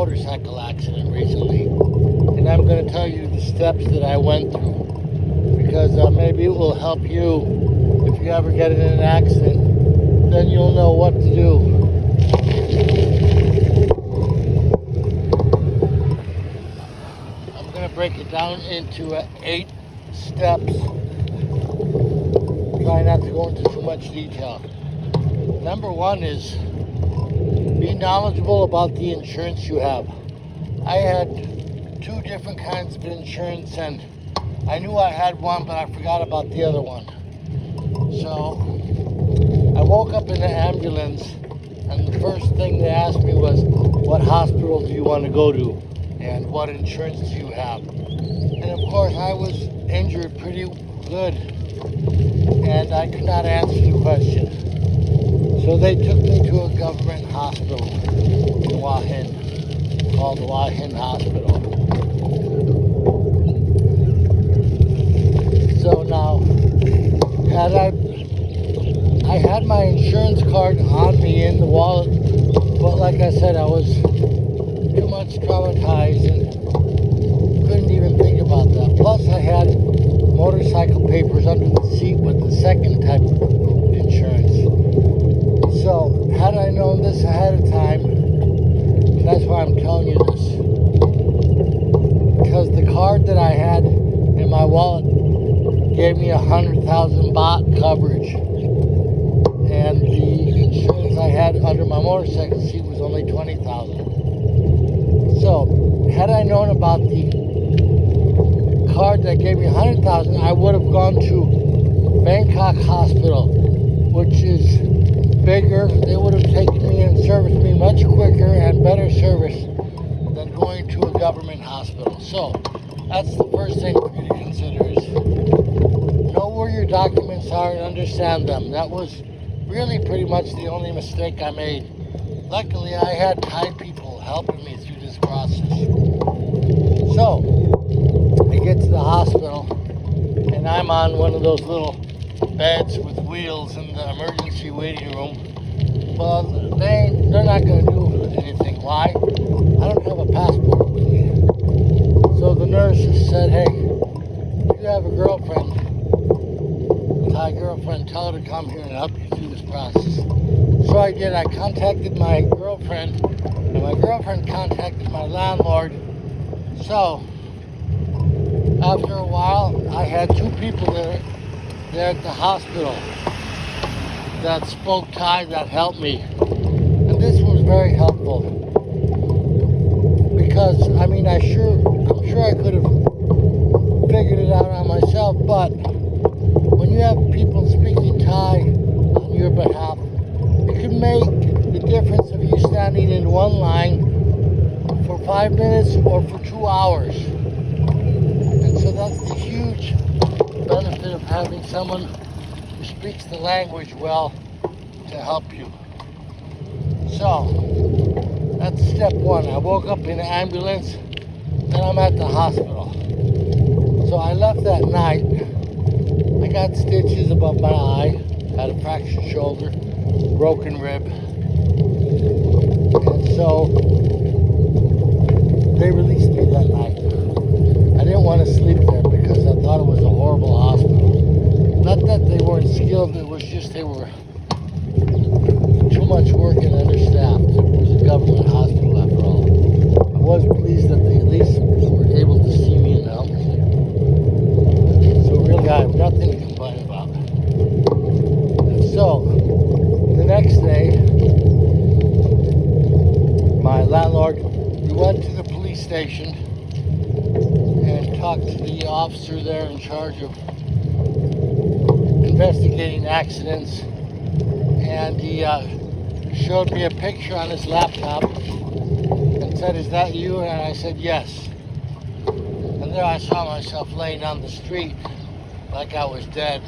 motorcycle accident recently, and I'm going to tell you the steps that I went through, because maybe it will help you if you ever get in an accident. Then you'll know what to do. I'm going to break it down into 8 steps. Try not to go into too much detail. Number 1 is be knowledgeable about the insurance you have. I had 2 different kinds of insurance, and I knew I had one, but I forgot about the other one. So I woke up in the ambulance, and the first thing they asked me was, what hospital do you want to go to, and what insurance do you have? And of course I was injured pretty good, and I could not answer the question. So they took me to a government hospital in Wahin, called the Wahin Hospital. So now, I had my insurance card on me in the wallet, but like I said, I was too much traumatized and couldn't even think about that. Plus I had motorcycle papers under the seat with the second type of insurance. So, had I known this ahead of time, that's why I'm telling you this, because the card that I had in my wallet gave me 100,000 baht coverage, and the insurance I had under my motorcycle seat was only 20,000. So, had I known about the card that gave me 100,000, I would have gone to Bangkok Hospital, which is bigger. They would have taken me and serviced me much quicker and better service than going to a government hospital. So that's the first thing for you to consider, is know where your documents are and understand them. That was really pretty much the only mistake I made. Luckily I had Thai people helping me through this process. So I get to the hospital, and I'm on one of those little beds with wheels in the emergency waiting room. Well, they're not going to do anything. Why? I don't have a passport with me. So the nurses said, hey, if you have a girlfriend, a Thai girlfriend, tell her to come here and help you through this process. So I did. I contacted my girlfriend, and my girlfriend contacted my landlord. So after a while, I had 2 people there at the hospital that spoke Thai that helped me. And this was very helpful, because I'm sure I could have figured it out on myself, but when you have people speaking Thai on your behalf, it can make the difference of you standing in one line for 5 minutes or for 2 hours. And so that's the huge benefit of having someone who speaks the language well to help you. So that's step 1. I woke up in an ambulance, then I'm at the hospital. So I left that night. I got stitches above my eye, had a fractured shoulder, broken rib, and so they released me that night. I didn't want to sleep there because I thought it was a horrible hospital. Not that they weren't skilled, it was just they were too much work and understaffed. It was a government hospital after all. I was pleased that they at least were able to see me and help me. So really I have nothing to complain about. So, the next day, my landlord, we went to the police station and talked to the officer there in charge of investigating accidents, and he showed me a picture on his laptop and said, is that you? And I said yes. And there I saw myself laying on the street like I was dead.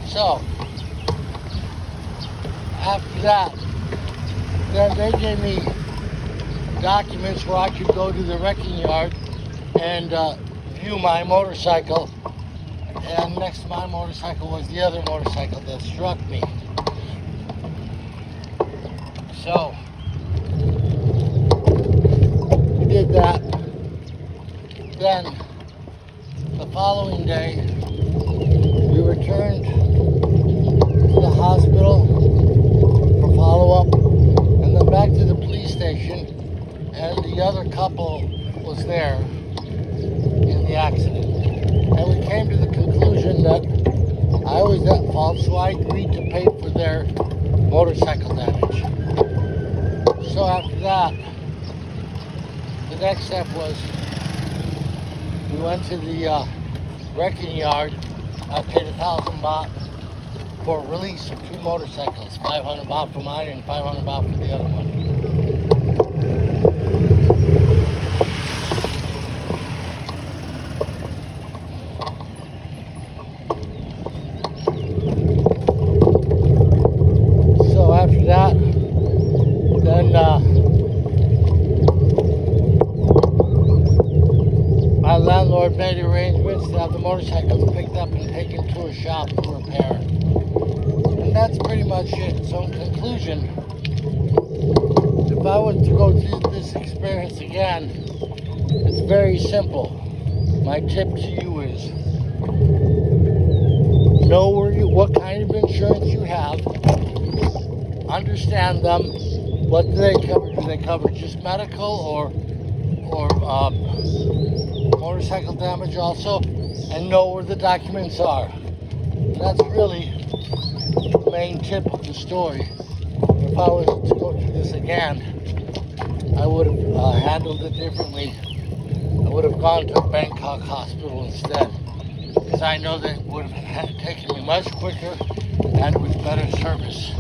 So after that, then they gave me documents where I could go to the wrecking yard and view my motorcycle, and next to my motorcycle was the other motorcycle that struck me. So we did that. Then the following day, we returned to the hospital for follow-up, and then back to the police station, and the other couple was there in the accident. And we came to the conclusion that I was at fault, so I agreed to pay for their motorcycle damage. So after that, the next step was we went to the wrecking yard. I paid 1,000 baht for release of 2 motorcycles, 500 baht for mine and 500 baht for the other one. So after that, then my landlord made arrangements to have the motorcycles picked up and taken to a shop for repair. And that's pretty much it. So in conclusion, if I was to go through this experience again, it's very simple. My tip to you is know what kind of insurance you have, understand them. What do they cover? Do they cover just medical or motorcycle damage also? And know where the documents are. That's really the main tip of the story. If I was to go through this again, I would have handled it differently. I would have gone to a Bangkok hospital instead, because I know that it would have taken me much quicker and with better service.